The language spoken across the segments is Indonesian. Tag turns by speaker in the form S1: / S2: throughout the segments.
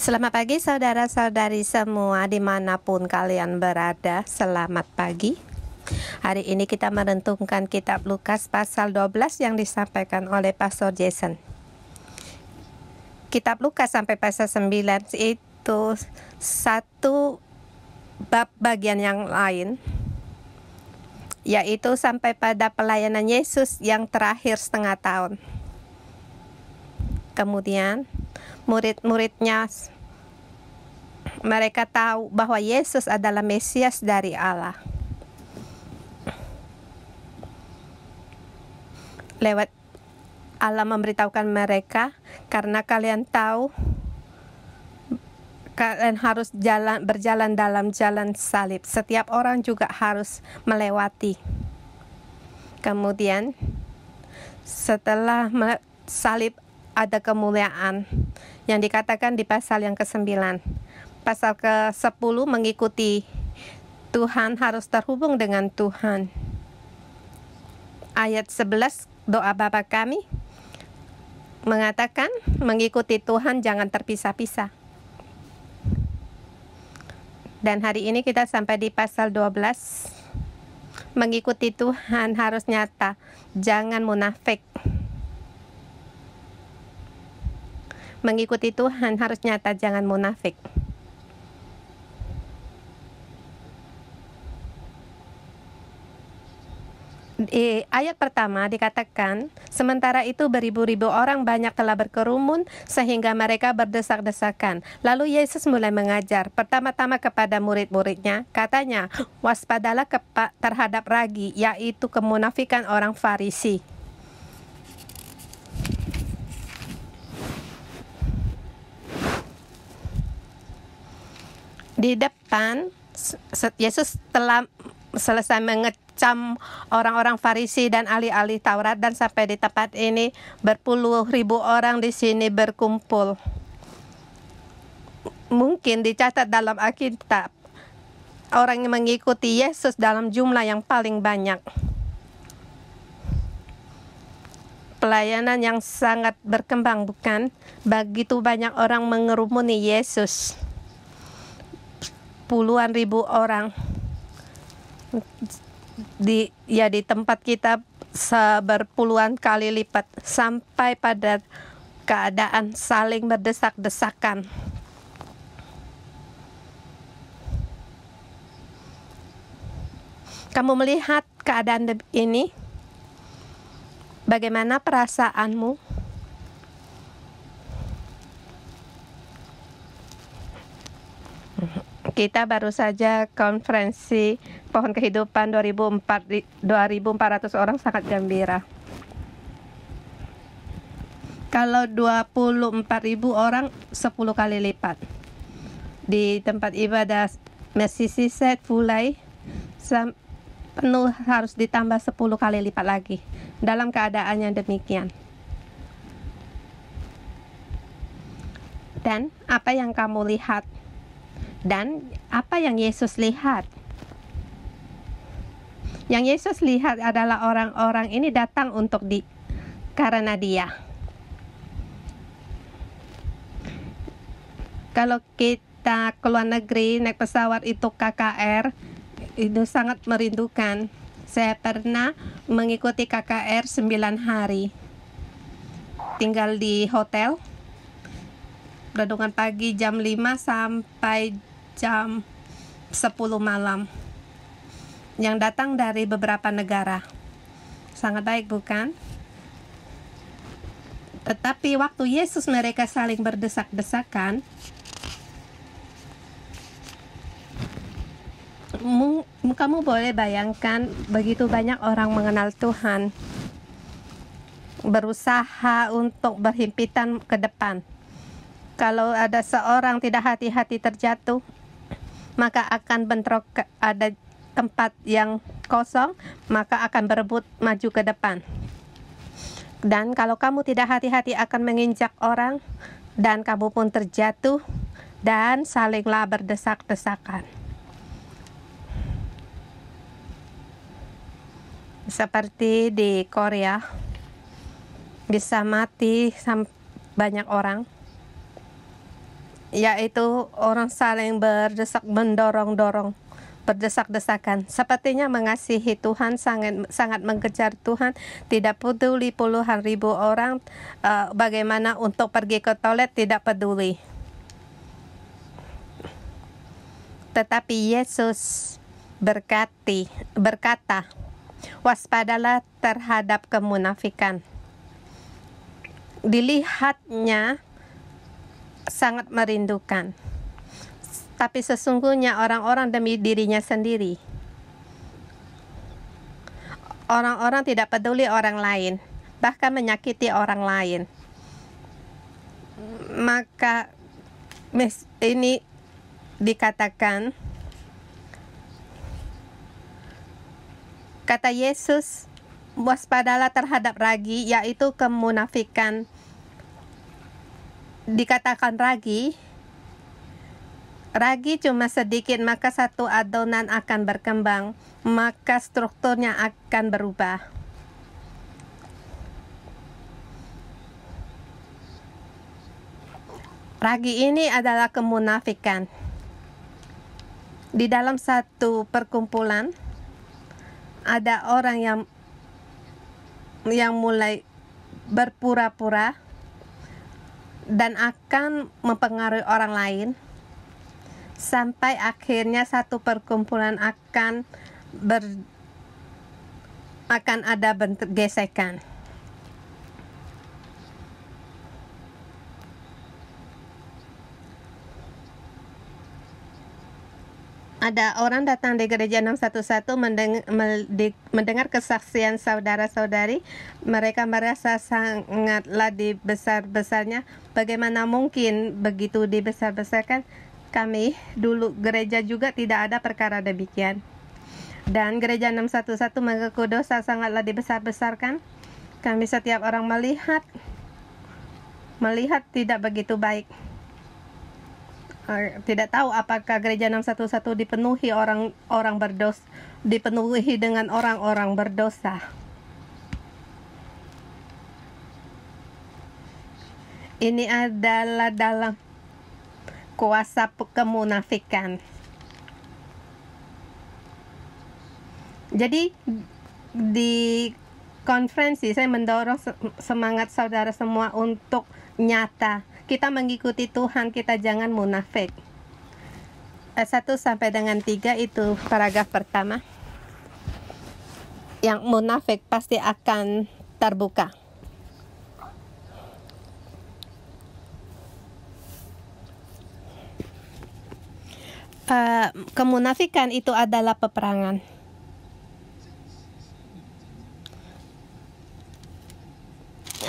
S1: Selamat pagi saudara-saudari semua dimanapun kalian berada, selamat pagi. Hari ini kita merenungkan kitab Lukas pasal 12 yang disampaikan oleh Pastor Jason. Kitab Lukas sampai pasal 9 itu satu bab bagian yang lain, yaitu sampai pada pelayanan Yesus yang terakhir setengah tahun. Kemudian murid-muridnya mereka tahu bahwa Yesus adalah Mesias dari Allah. Lewat Allah memberitahukan mereka, karena kalian tahu kalian harus berjalan dalam jalan salib. Setiap orang juga harus melewati. Kemudian setelah salib ada kemuliaan yang dikatakan di pasal yang ke-9. Pasal ke-10 mengikuti Tuhan, harus terhubung dengan Tuhan. Ayat 11 doa Bapa kami mengatakan mengikuti Tuhan jangan terpisah-pisah. Dan hari ini kita sampai di pasal 12. Mengikuti Tuhan harus nyata, jangan munafik. Mengikuti Tuhan harus nyata, jangan munafik. Di ayat pertama dikatakan, sementara itu beribu-ribu orang banyak telah berkerumun sehingga mereka berdesak-desakan. Lalu Yesus mulai mengajar, pertama-tama kepada murid-muridnya, katanya, waspadalah terhadap ragi, yaitu kemunafikan orang Farisi. Di depan, Yesus telah selesai mengecam orang-orang Farisi dan ahli-ahli Taurat, dan sampai di tempat ini berpuluh ribu orang di sini berkumpul. Mungkin dicatat dalam Alkitab, orang yang mengikuti Yesus dalam jumlah yang paling banyak. Pelayanan yang sangat berkembang, bukan? Begitu banyak orang mengerumuni Yesus. Puluhan ribu orang di tempat kita berpuluhan kali lipat, sampai pada keadaan saling berdesak-desakan. Kamu melihat keadaan ini, bagaimana perasaanmu? Kita baru saja konferensi Pohon Kehidupan 2.400 orang sangat gembira. Kalau 24.000 orang 10 kali lipat. Di tempat ibadah Mesisi Set Fulai penuh, harus ditambah 10 kali lipat lagi. Dalam keadaan yang demikian. Dan apa yang kamu lihat? Dan apa yang Yesus lihat? Yang Yesus lihat adalah orang-orang ini datang untuk karena Dia. Kalau kita ke luar negeri naik pesawat itu KKR, itu sangat merindukan. Saya pernah mengikuti KKR 9 hari. Tinggal di hotel. Renungan pagi jam 5 sampai jam 10 malam. Yang datang dari beberapa negara. Sangat baik, bukan? Tetapi waktu Yesus mereka saling berdesak-desakan, kamu boleh bayangkan begitu banyak orang mengenal Tuhan, berusaha untuk berhimpitan ke depan. Kalau ada seorang tidak hati-hati terjatuh, maka akan bentrok, ada tempat yang kosong, maka akan berebut maju ke depan. Dan kalau kamu tidak hati-hati akan menginjak orang, dan kamu pun terjatuh, dan salinglah berdesak-desakan. Seperti di Korea, bisa mati banyak orang. yaitu orang saling mendorong-dorong, berdesak-desakan. Sepertinya mengasihi Tuhan, sangat mengejar Tuhan, tidak peduli puluhan ribu orang bagaimana untuk pergi ke toilet, tidak peduli. Tetapi Yesus berkata, waspadalah terhadap kemunafikan. Dilihatnya sangat merindukan, tapi sesungguhnya orang-orang demi dirinya sendiri. Orang-orang tidak peduli orang lain, bahkan menyakiti orang lain. Maka ini dikatakan, kata Yesus, waspadalah terhadap ragi, yaitu kemunafikan. Dikatakan ragi cuma sedikit, maka satu adonan akan berkembang, maka strukturnya akan berubah. Ragi ini adalah kemunafikan. Di dalam satu perkumpulan ada orang yang mulai berpura-pura dan akan mempengaruhi orang lain, sampai akhirnya satu perkumpulan akan ada bentuk gesekan. Ada orang datang di gereja 611 mendengar kesaksian saudara-saudari. Mereka merasa sangatlah dibesar-besarnya. Bagaimana mungkin begitu dibesar-besarkan? Kami dulu gereja juga tidak ada perkara demikian. Dan gereja 611 mengaku dosa sangatlah dibesar-besarkan. Kami setiap orang melihat tidak begitu baik. Tidak tahu apakah gereja 611 dipenuhi orang berdosa, dipenuhi dengan orang-orang berdosa. Ini adalah dalam kuasa kemunafikan. Jadi di konferensi saya mendorong semangat saudara semua untuk nyata. Kita mengikuti Tuhan, kita jangan munafik. 1 sampai dengan 3 itu paragraf pertama. Yang munafik pasti akan terbuka. Kemunafikan itu adalah peperangan.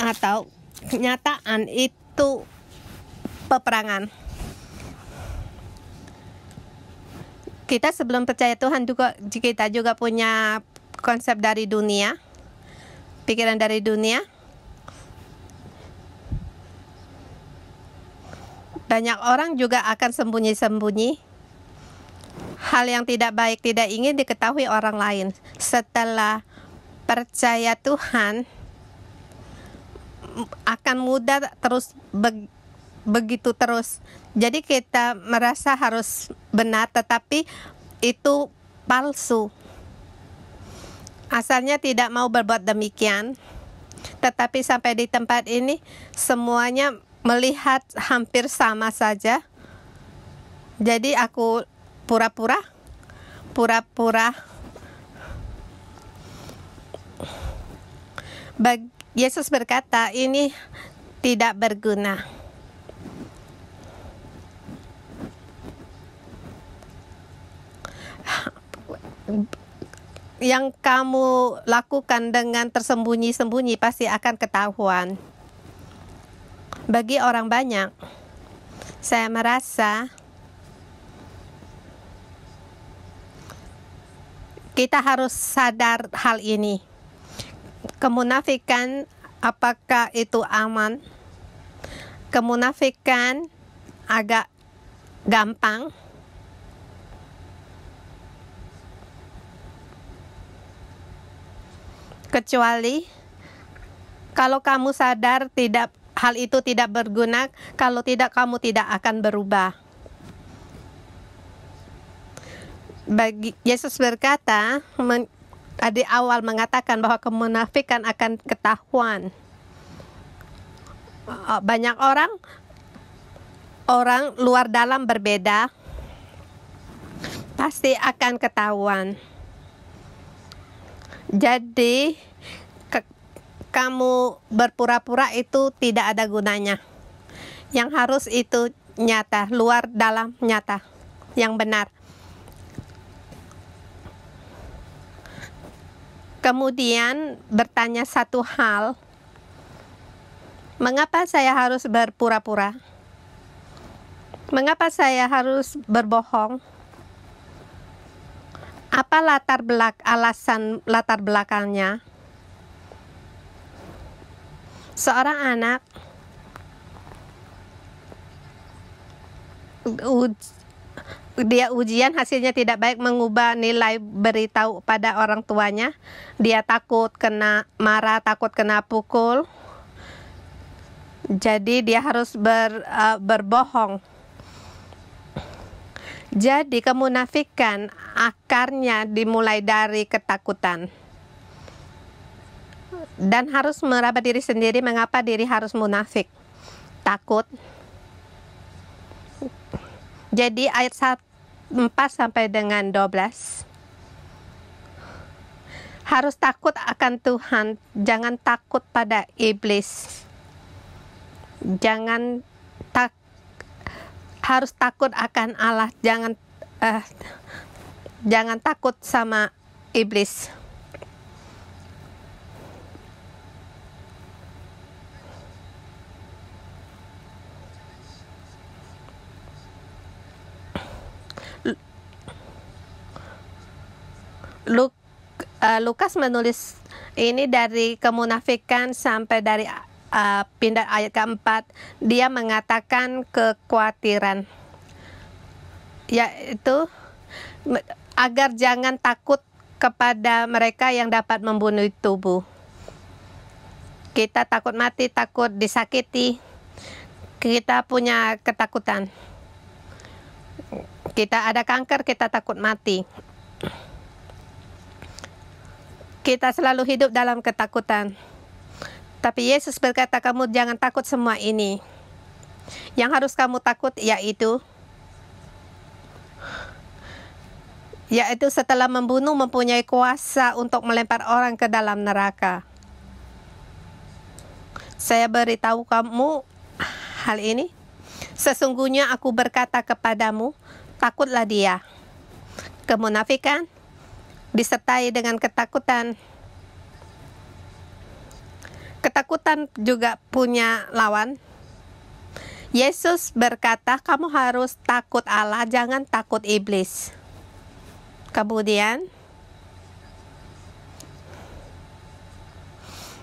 S1: Atau kenyataan itu peperangan. Kita sebelum percaya Tuhan kita juga punya konsep dari dunia, pikiran dari dunia. Banyak orang juga akan sembunyi-sembunyi hal yang tidak baik, tidak ingin diketahui orang lain. Setelah percaya Tuhan, akan mudah terus begitu terus. Jadi kita merasa harus benar, tetapi itu palsu. Asalnya tidak mau berbuat demikian, tetapi sampai di tempat ini semuanya melihat hampir sama saja. Jadi aku pura-pura. Yesus berkata, ini tidak berguna. Yang kamu lakukan dengan tersembunyi-sembunyi pasti akan ketahuan. Bagi orang banyak, saya merasa kita harus sadar hal ini. Kemunafikan, apakah itu aman? Kemunafikan agak gampang. Kecuali kalau kamu sadar tidak hal itu tidak berguna, kalau tidak kamu tidak akan berubah. Yesus berkata, di awal mengatakan bahwa kemunafikan akan ketahuan. Banyak orang luar dalam berbeda, pasti akan ketahuan. Jadi kamu berpura-pura itu tidak ada gunanya. Yang harus itu nyata, luar dalam nyata, yang benar. Kemudian bertanya satu hal, mengapa saya harus berpura-pura? Mengapa saya harus berbohong? Apa alasan latar belakangnya? Seorang anak dia ujian hasilnya tidak baik, mengubah nilai beritahu pada orang tuanya. Dia takut kena marah, takut kena pukul. Jadi dia harus berbohong. Jadi kemunafikan akarnya dimulai dari ketakutan. Dan harus meraba diri sendiri, mengapa diri harus munafik? Takut. Jadi ayat 4 sampai dengan 12. Harus takut akan Tuhan, jangan takut pada iblis. Harus takut akan Allah, jangan takut sama iblis. Lukas menulis ini dari kemunafikan sampai dari pindah ayat keempat. Dia mengatakan kekhawatiran, yaitu agar jangan takut kepada mereka yang dapat membunuh tubuh. Kita takut mati, takut disakiti, kita punya ketakutan. Kita ada kanker, kita takut mati. Kita selalu hidup dalam ketakutan. Tapi Yesus berkata, kamu jangan takut semua ini. Yang harus kamu takut yaitu setelah membunuh mempunyai kuasa untuk melempar orang ke dalam neraka. Saya beritahu kamu hal ini. Sesungguhnya aku berkata kepadamu, takutlah dia. Kemunafikan disertai dengan ketakutan. Ketakutan juga punya lawan. Yesus berkata, kamu harus takut Allah, jangan takut iblis. Kemudian,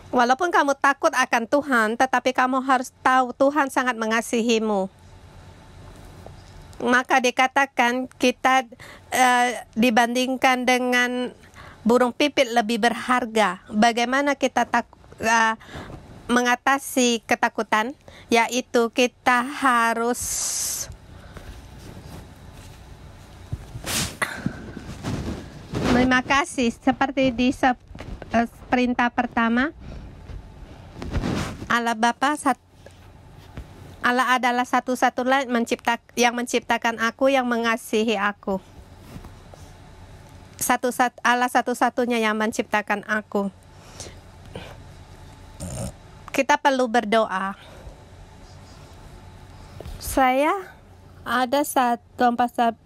S1: walaupun kamu takut akan Tuhan, tetapi kamu harus tahu Tuhan sangat mengasihimu. Maka dikatakan kita dibandingkan dengan burung pipit lebih berharga. Bagaimana kita mengatasi ketakutan? Yaitu kita harus terima kasih. Seperti di perintah pertama, Allah Bapa Allah adalah satu-satunya yang menciptakan aku, yang mengasihi aku. Allah satu-satunya yang menciptakan aku. Kita perlu berdoa. Saya ada satu pastor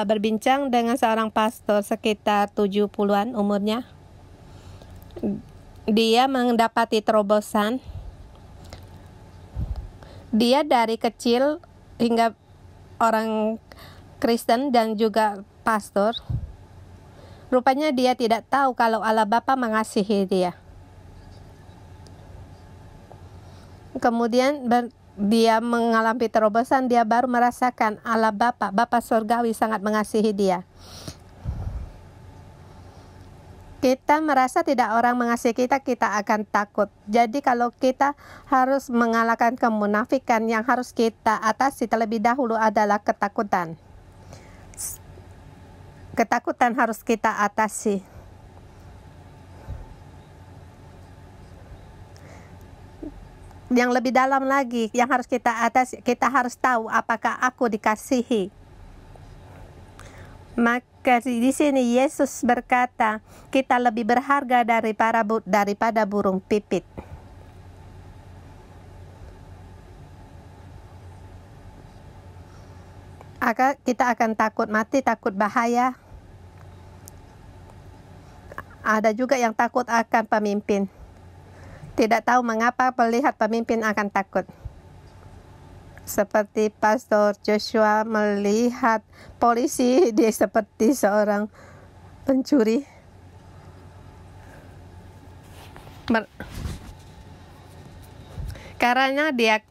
S1: berbincang dengan seorang pastor sekitar 70-an umurnya. Dia mendapati terobosan. Dia dari kecil hingga orang Kristen dan juga pastor. Rupanya dia tidak tahu kalau Allah Bapa mengasihi dia. Kemudian dia mengalami terobosan, dia baru merasakan Allah Bapa Surgawi sangat mengasihi dia. kita merasa tidak orang mengasihi kita, kita akan takut. Jadi kalau kita harus mengalahkan kemunafikan, yang harus kita atasi terlebih dahulu adalah ketakutan. Ketakutan harus kita atasi. Yang lebih dalam lagi, yang harus kita atasi, kita harus tahu apakah aku dikasihi. Maka di sini Yesus berkata, kita lebih berharga daripada burung pipit. Kita akan takut mati, takut bahaya. Ada juga yang takut akan pemimpin. Tidak tahu mengapa melihat pemimpin akan takut. Seperti Pastor Joshua melihat polisi, dia seperti seorang pencuri. Karena dia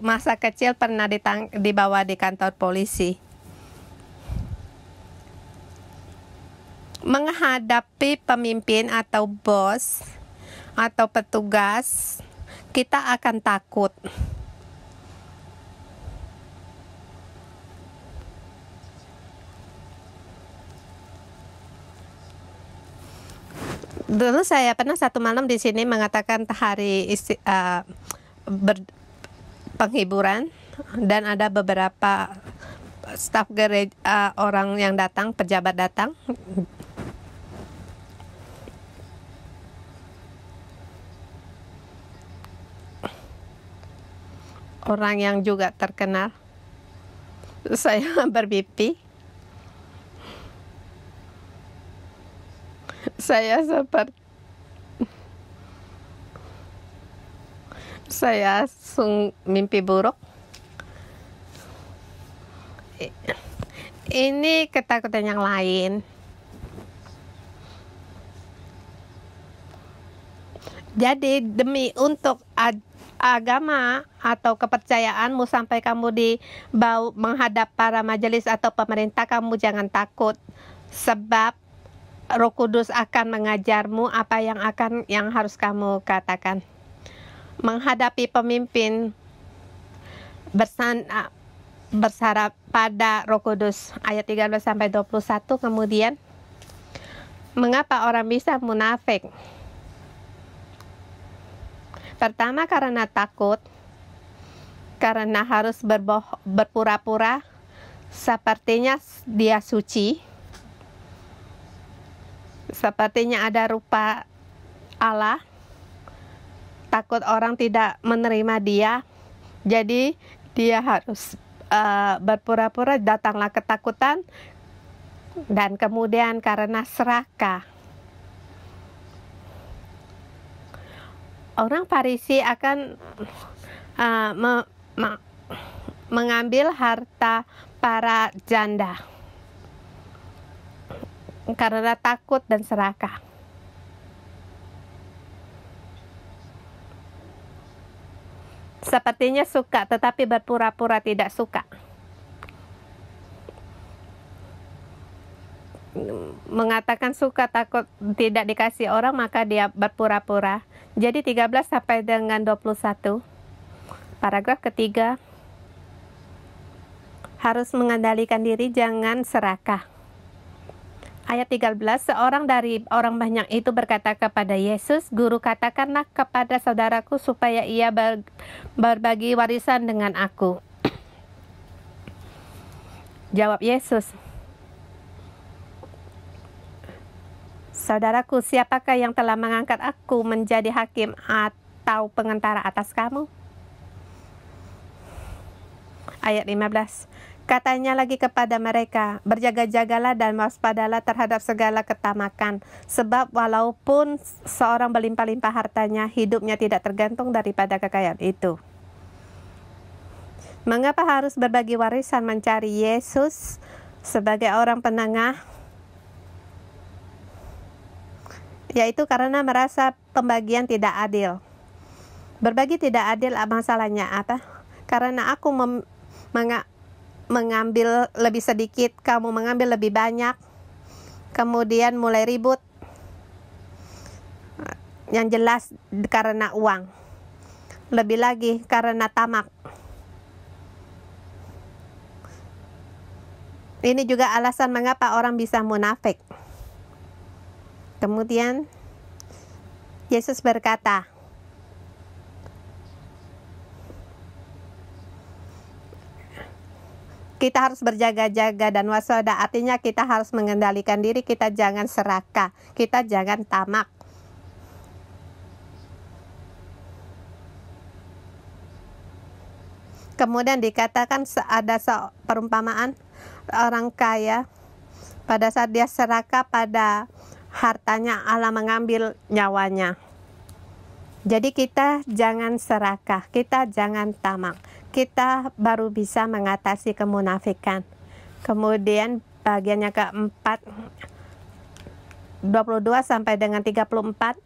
S1: masa kecil pernah dibawa di kantor polisi. Menghadapi pemimpin atau bos atau petugas, kita akan takut. Dulu saya pernah satu malam di sini mengatakan hari penghiburan, dan ada beberapa staf gereja, orang yang datang, pejabat datang. Orang yang juga terkenal. Saya bermimpi. Saya mimpi buruk. Ini ketakutan yang lain. Jadi demi untuk agama atau kepercayaanmu, sampai kamu menghadap para majelis atau pemerintah, kamu jangan takut, sebab Roh Kudus akan mengajarmu apa yang harus kamu katakan. Menghadapi pemimpin, bersarap pada Roh Kudus. Ayat 13-21. Kemudian, mengapa orang bisa munafik? Pertama, karena takut, karena harus berpura-pura sepertinya dia suci, sepertinya ada rupa Allah. Takut orang tidak menerima dia, jadi dia harus berpura-pura. Datanglah ketakutan, dan kemudian karena serakah. Orang Farisi akan mengambil harta para janda karena takut dan serakah. Sepertinya suka, tetapi berpura-pura tidak suka. Mengatakan suka, takut tidak dikasih orang, maka dia berpura-pura. Jadi 13-21, paragraf ketiga, harus mengendalikan diri, jangan serakah. Ayat 13, seorang dari orang banyak itu berkata kepada Yesus, Guru, katakanlah kepada saudaraku supaya ia berbagi warisan dengan aku. Jawab Yesus, saudaraku, siapakah yang telah mengangkat aku menjadi hakim atau pengantara atas kamu? Ayat 15, katanya lagi kepada mereka, berjaga-jagalah dan waspadalah terhadap segala ketamakan, sebab walaupun seorang berlimpah-limpah hartanya, hidupnya tidak tergantung daripada kekayaan itu. Mengapa harus berbagi warisan? Mencari Yesus sebagai orang penengah, yaitu karena merasa pembagian tidak adil. Berbagi tidak adil, masalahnya apa? Karena aku mengambil lebih sedikit, kamu mengambil lebih banyak, kemudian mulai ribut, yang jelas karena uang, lebih lagi karena tamak. Ini juga alasan mengapa orang bisa munafik. Kemudian Yesus berkata, kita harus berjaga-jaga dan waspada, artinya kita harus mengendalikan diri, kita jangan serakah, kita jangan tamak. Kemudian dikatakan ada perumpamaan orang kaya, pada saat dia serakah pada hartanya, Allah mengambil nyawanya. Jadi kita jangan serakah, kita jangan tamak. Kita baru bisa mengatasi kemunafikan. Kemudian bagiannya keempat, 22 sampai dengan 34.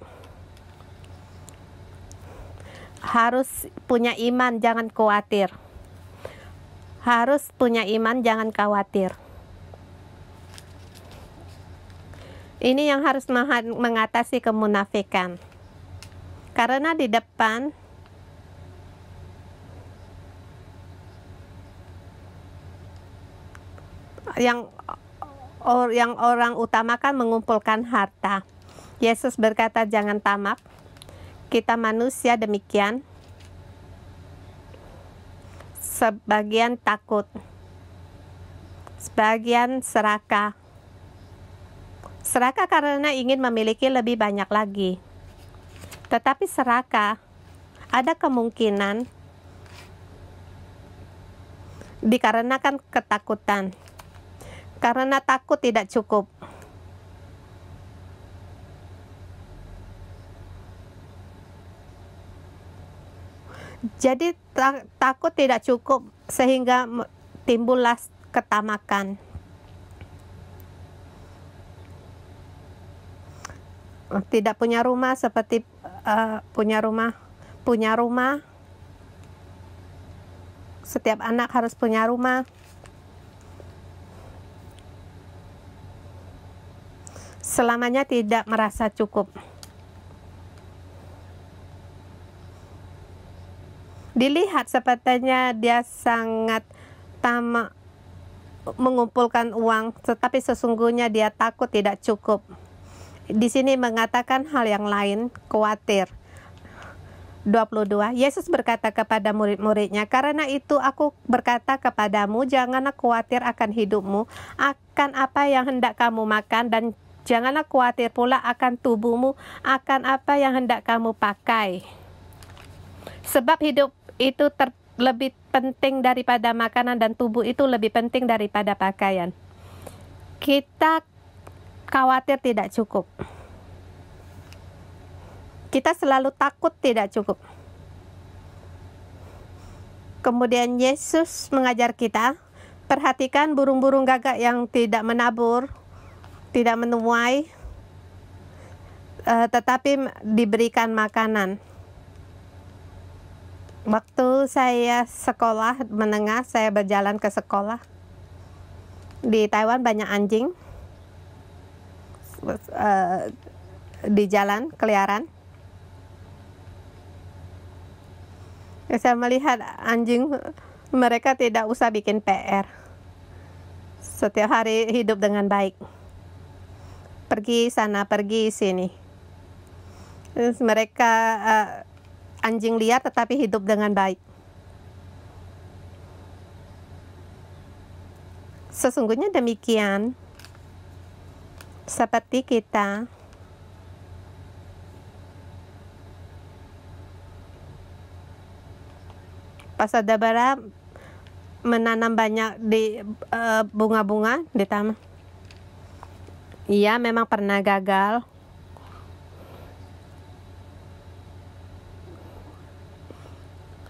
S1: Harus punya iman, jangan khawatir. Harus punya iman, jangan khawatir. Ini yang harus mengatasi kemunafikan. Karena di depan yang orang utamakan mengumpulkan harta. Yesus berkata jangan tamak. Kita manusia demikian. Sebagian takut, sebagian serakah. Serakah karena ingin memiliki lebih banyak lagi. Tetapi serakah ada kemungkinan dikarenakan ketakutan. Karena takut tidak cukup. Jadi takut tidak cukup sehingga timbullah ketamakan. Tidak punya rumah seperti punya rumah. Setiap anak harus punya rumah. Selamanya tidak merasa cukup. Dilihat sepertinya dia sangat tamak mengumpulkan uang, tetapi sesungguhnya dia takut tidak cukup. Di sini mengatakan hal yang lain, khawatir. 22, Yesus berkata kepada murid-muridnya, karena itu aku berkata kepadamu, janganlah khawatir akan hidupmu, akan apa yang hendak kamu makan, dan janganlah khawatir pula akan tubuhmu, akan apa yang hendak kamu pakai. Sebab hidup itu lebih penting daripada makanan, dan tubuh itu lebih penting daripada pakaian. Kita khawatir tidak cukup. Kita selalu takut tidak cukup. Kemudian Yesus mengajar kita, perhatikan burung-burung gagak yang tidak menabur, tidak menuai, tetapi diberikan makanan. Waktu saya sekolah menengah, saya berjalan ke sekolah. Di Taiwan banyak anjing di jalan keliaran. Saya melihat anjing, mereka tidak usah bikin PR. Setiap hari hidup dengan baik. Pergi sana, pergi sini. Terus mereka anjing liar tetapi hidup dengan baik. Sesungguhnya demikian. Seperti kita. Pak Saudara menanam banyak di bunga-bunga di taman. Iya, memang pernah gagal.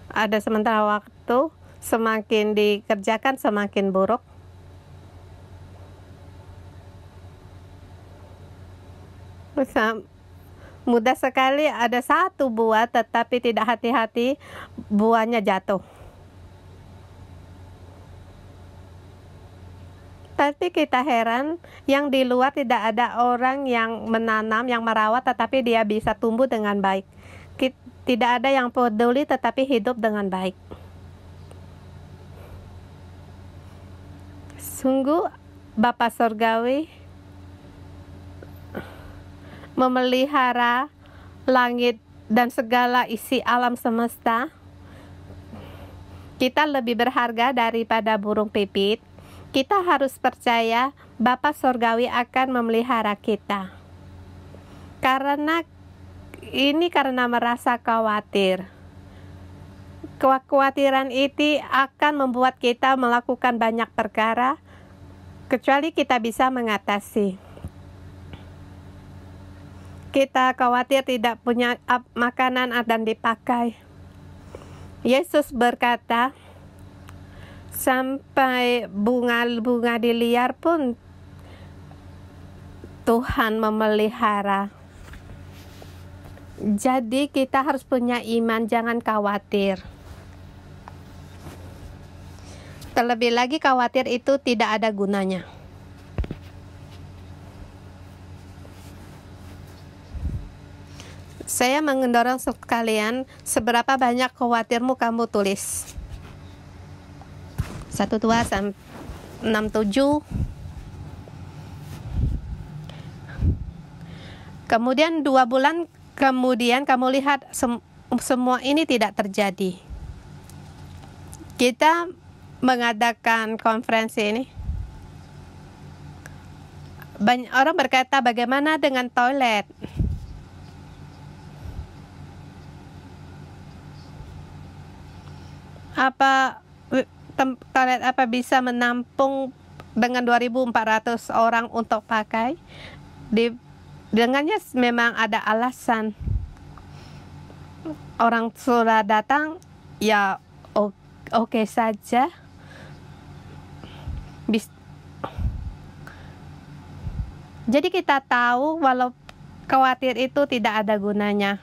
S1: Ada sementara waktu, semakin dikerjakan semakin buruk. Mudah sekali ada satu buah, tetapi tidak hati-hati buahnya jatuh. Tapi kita heran, yang di luar tidak ada orang yang menanam, yang merawat, tetapi dia bisa tumbuh dengan baik. Tidak ada yang peduli, tetapi hidup dengan baik. Sungguh, Bapa Surgawi memelihara langit dan segala isi alam semesta. Kita lebih berharga daripada burung pipit. Kita harus percaya Bapa Surgawi akan memelihara kita. Karena merasa khawatir. Kekhawatiran itu akan membuat kita melakukan banyak perkara, kecuali kita bisa mengatasi. Kita khawatir tidak punya makanan dan dipakai. Yesus berkata, sampai bunga-bunga di liar pun Tuhan memelihara. Jadi kita harus punya iman, jangan khawatir. Terlebih lagi khawatir itu tidak ada gunanya. Saya mendorong sekalian, seberapa banyak khawatirmu kamu tulis. 1, 2, 6, 7. Kemudian 2 bulan kemudian kamu lihat semua ini tidak terjadi. Kita mengadakan konferensi ini. Banyak orang berkata, bagaimana dengan toilet? Toilet apa bisa menampung dengan 2.400 orang untuk pakai? Dengannya memang ada alasan. Orang sudah datang, ya oke saja. Jadi kita tahu walau khawatir itu tidak ada gunanya.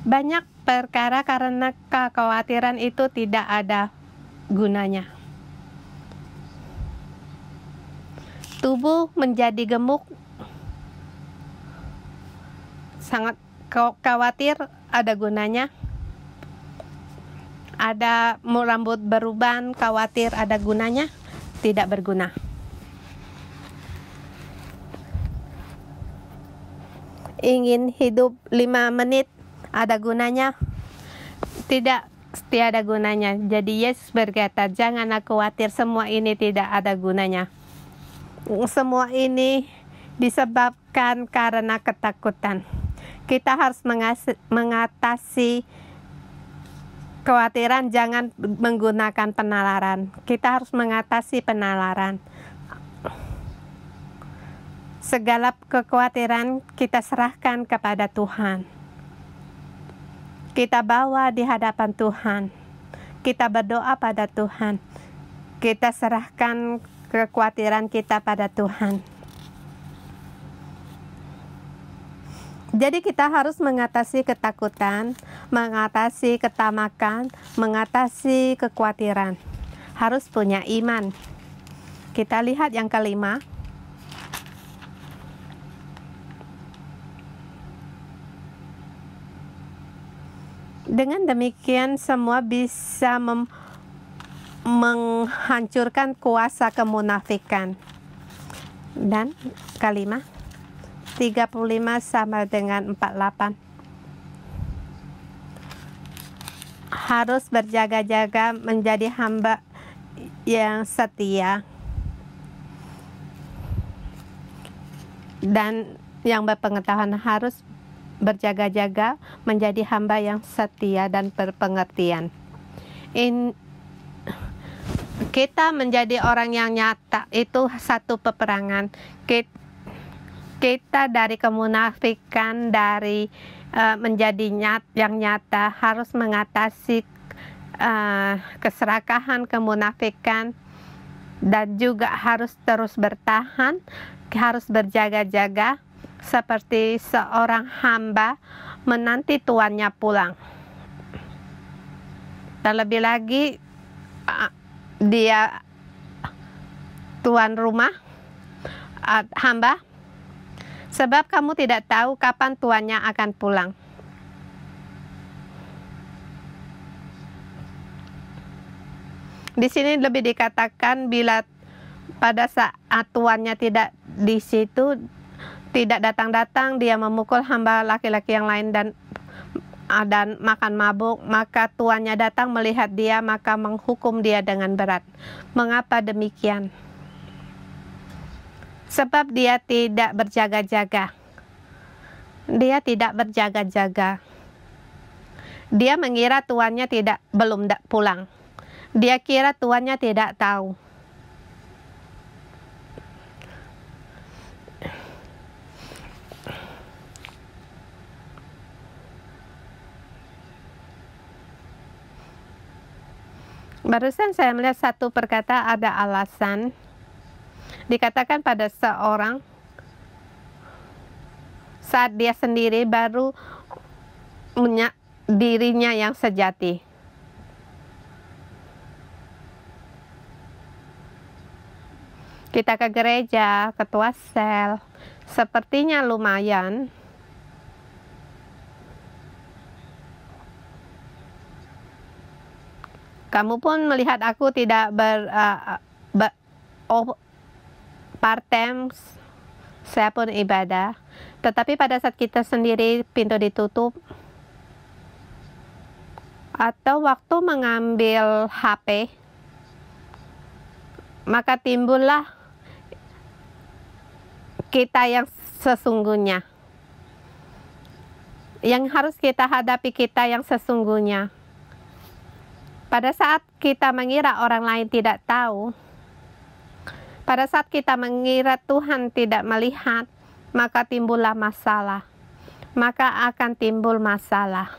S1: Banyak perkara karena kekhawatiran itu tidak ada gunanya. Tubuh menjadi gemuk, sangat khawatir, ada gunanya. Ada rambut beruban, khawatir, ada gunanya, tidak berguna. Ingin hidup 5 menit, ada gunanya? Tiada gunanya. Jadi Yesus berkata, janganlah khawatir, semua ini tidak ada gunanya. Semua ini disebabkan karena ketakutan. Kita harus mengatasi kekhawatiran, jangan menggunakan penalaran. Kita harus mengatasi penalaran. Segala kekhawatiran kita serahkan kepada Tuhan. Kita bawa di hadapan Tuhan. Kita berdoa pada Tuhan. Kita serahkan kekhawatiran kita pada Tuhan. Jadi kita harus mengatasi ketakutan, mengatasi ketamakan, mengatasi kekhawatiran. Harus punya iman. Kita lihat yang kelima. Dengan demikian semua bisa menghancurkan kuasa kemunafikan. Dan kelima, 35 sama dengan 48. Harus berjaga-jaga menjadi hamba yang setia dan yang berpengetahuan. Harus berjaga-jaga menjadi hamba yang setia dan berpengertian. Kita menjadi orang yang nyata, itu satu peperangan. Kita dari kemunafikan, dari menjadi yang nyata, harus mengatasi keserakahan kemunafikan, dan juga harus terus bertahan, harus berjaga-jaga seperti seorang hamba menanti tuannya pulang. Terlebih lagi dia tuan rumah, hamba, sebab kamu tidak tahu kapan tuannya akan pulang. Di sini lebih dikatakan bila pada saat tuannya tidak di situ, tidak datang-datang, dia memukul hamba laki-laki yang lain dan makan mabuk, maka tuannya datang melihat dia, maka menghukum dia dengan berat. Mengapa demikian? Sebab dia tidak berjaga-jaga. Dia tidak berjaga-jaga. Dia mengira tuannya belum pulang. Dia kira tuannya tidak tahu. Barusan saya melihat satu perkata, ada alasan. Dikatakan pada seorang saat dia sendiri baru punya dirinya yang sejati. Kita ke gereja, ketua sel, sepertinya lumayan. Kamu pun melihat aku tidak part-time, saya pun ibadah. Tetapi pada saat kita sendiri, pintu ditutup, atau waktu mengambil HP, maka timbullah kita yang sesungguhnya. Yang harus kita hadapi kita yang sesungguhnya. Pada saat kita mengira orang lain tidak tahu, pada saat kita mengira Tuhan tidak melihat, maka timbullah masalah. Maka akan timbul masalah.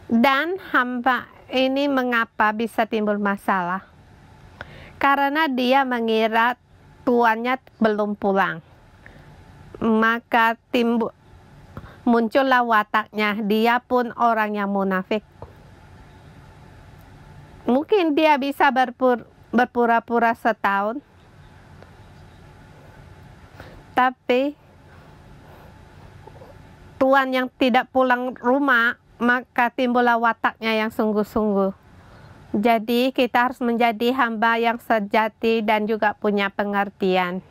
S1: Dan hamba ini mengapa bisa timbul masalah? Karena dia mengira tuannya belum pulang. Maka muncullah wataknya, dia pun orang yang munafik. Mungkin dia bisa berpura-pura setahun, tapi tuan yang tidak pulang rumah, maka timbullah wataknya yang sungguh-sungguh. Jadi kita harus menjadi hamba yang sejati dan juga punya pengertian.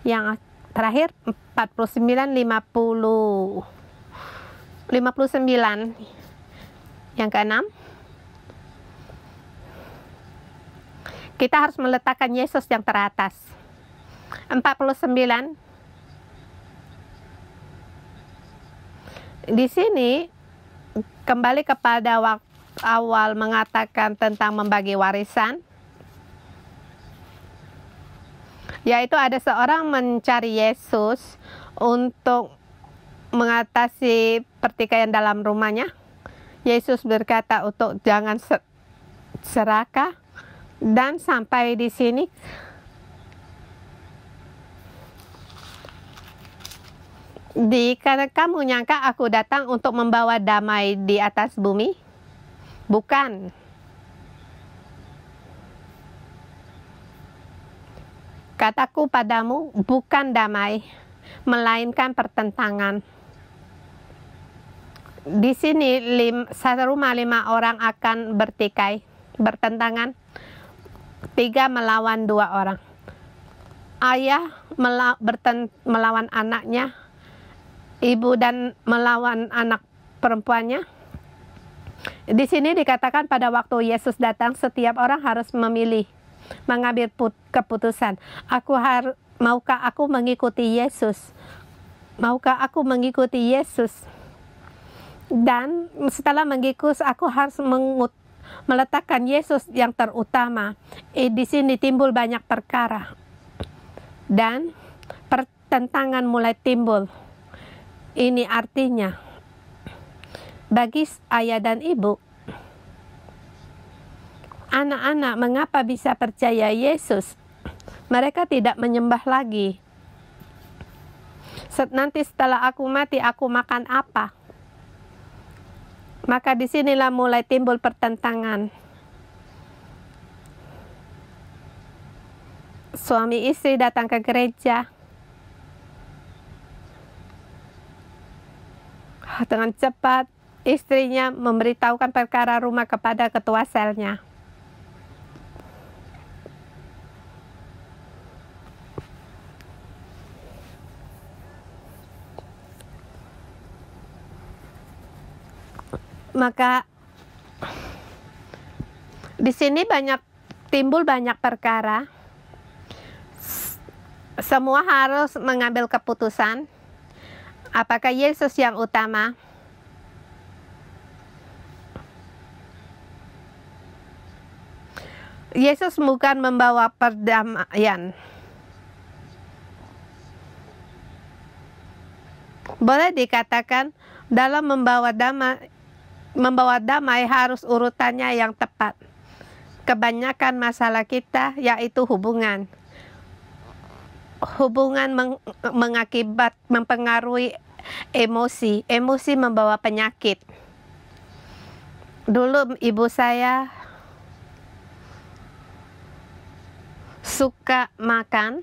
S1: Yang terakhir 49, 50. 59. Yang keenam, kita harus meletakkan Yesus yang teratas. 49. Di sini kembali kepada waktu awal mengatakan tentang membagi warisan, yaitu ada seorang mencari Yesus untuk mengatasi pertikaian dalam rumahnya. Yesus berkata untuk jangan serakah, dan sampai di sini karena kamu nyangka aku datang untuk membawa damai di atas bumi? Bukan. Kataku padamu, bukan damai, melainkan pertentangan. Di sini satu rumah 5 orang akan bertentangan. 3 melawan 2 orang. Ayah melawan anaknya, ibu dan melawan anak perempuannya. Di sini dikatakan pada waktu Yesus datang, setiap orang harus memilih, mengambil keputusan. Maukah aku mengikuti Yesus? Maukah aku mengikuti Yesus? Dan setelah mengikut, aku harus meletakkan Yesus yang terutama. Di sini timbul banyak perkara. Dan pertentangan mulai timbul. Ini artinya, bagi ayah dan ibu, anak-anak mengapa bisa percaya Yesus? Mereka tidak menyembah lagi. Nanti setelah aku mati, aku makan apa? Maka disinilah mulai timbul pertentangan. Suami istri datang ke gereja. Dengan cepat, istrinya memberitahukan perkara rumah kepada ketua selnya. Maka di sini timbul banyak perkara. Semua harus mengambil keputusan. Apakah Yesus yang utama? Yesus bukan membawa perdamaian. Boleh dikatakan dalam membawa damai harus urutannya yang tepat. Kebanyakan masalah kita yaitu hubungan. Hubungan mempengaruhi emosi. Emosi membawa penyakit. Dulu ibu saya suka makan.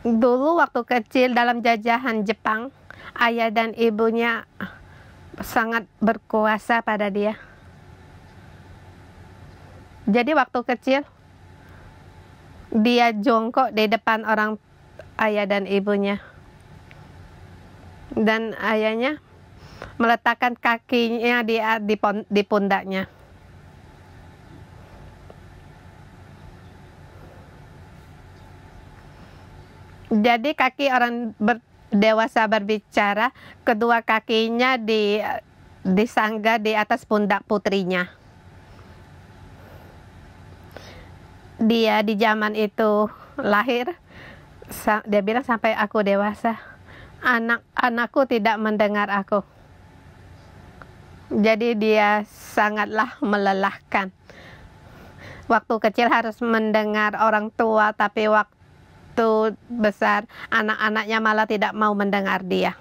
S1: Dulu waktu kecil dalam jajahan Jepang, ayah dan ibunya sangat berkuasa pada dia. Jadi waktu kecil dia jongkok di depan orang ayah dan ibunya. Dan ayahnya meletakkan kakinya di pundaknya. Jadi kaki orang dewasa berbicara, kedua kakinya disangga di atas pundak putrinya. Dia di zaman itu lahir, dia bilang sampai aku dewasa, anak-anakku tidak mendengar aku. Jadi dia sangatlah melelahkan. Waktu kecil harus mendengar orang tua, tapi waktu besar anak-anaknya malah tidak mau mendengar dia.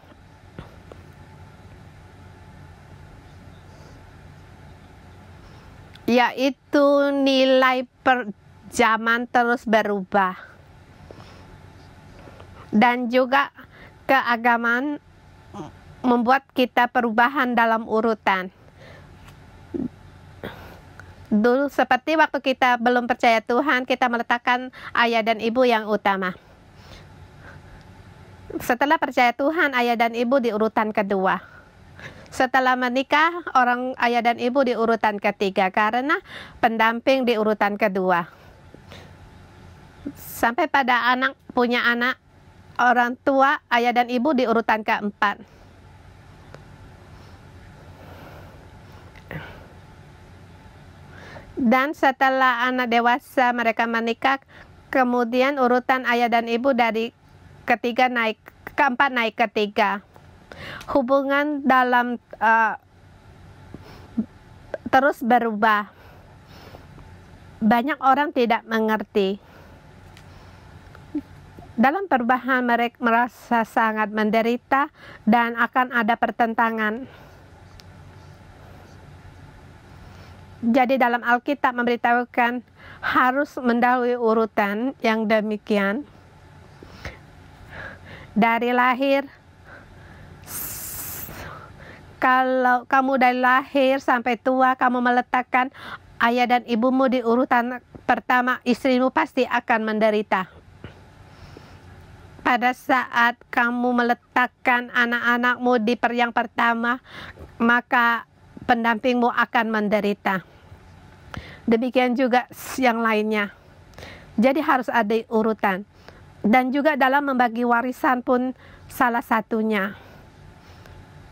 S1: Yaitu nilai zaman terus berubah. Dan juga keagamaan membuat kita perubahan dalam urutan. Dulu seperti waktu kita belum percaya Tuhan, kita meletakkan ayah dan ibu yang utama. Setelah percaya Tuhan, ayah dan ibu di urutan kedua. Setelah menikah, orang ayah dan ibu di urutan ketiga, karena pendamping di urutan kedua. Sampai pada punya anak, orang tua, ayah dan ibu di urutan keempat. Dan setelah anak dewasa mereka menikah, kemudian urutan ayah dan ibu dari keempat naik ketiga. Hubungan dalam terus berubah. Banyak orang tidak mengerti. Dalam perubahan mereka merasa sangat menderita dan akan ada pertentangan. Jadi dalam Alkitab memberitahukan harus mendahului urutan yang demikian. Dari lahir, kalau kamu dari lahir sampai tua, kamu meletakkan ayah dan ibumu di urutan pertama, istrimu pasti akan menderita. Pada saat kamu meletakkan anak-anakmu di yang pertama, maka pendampingmu akan menderita. Demikian juga yang lainnya. Jadi harus ada urutan. Dan juga dalam membagi warisan pun salah satunya.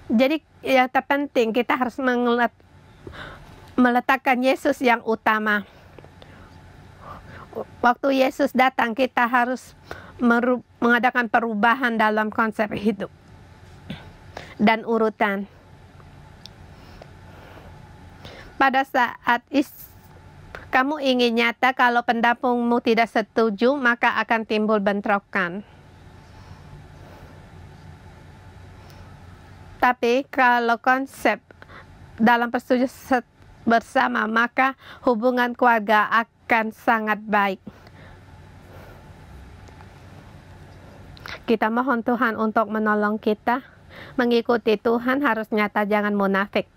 S1: Jadi yang terpenting kita harus meletakkan Yesus yang utama. Waktu Yesus datang, kita harus mengadakan perubahan dalam konsep hidup dan urutan. Pada saat kamu ingin nyata, kalau pendampingmu tidak setuju, maka akan timbul bentrokan. Tapi kalau konsep dalam persetujuan bersama, maka hubungan keluarga akan sangat baik. Kita mohon Tuhan untuk menolong kita. Mengikuti Tuhan harus nyata, jangan munafik.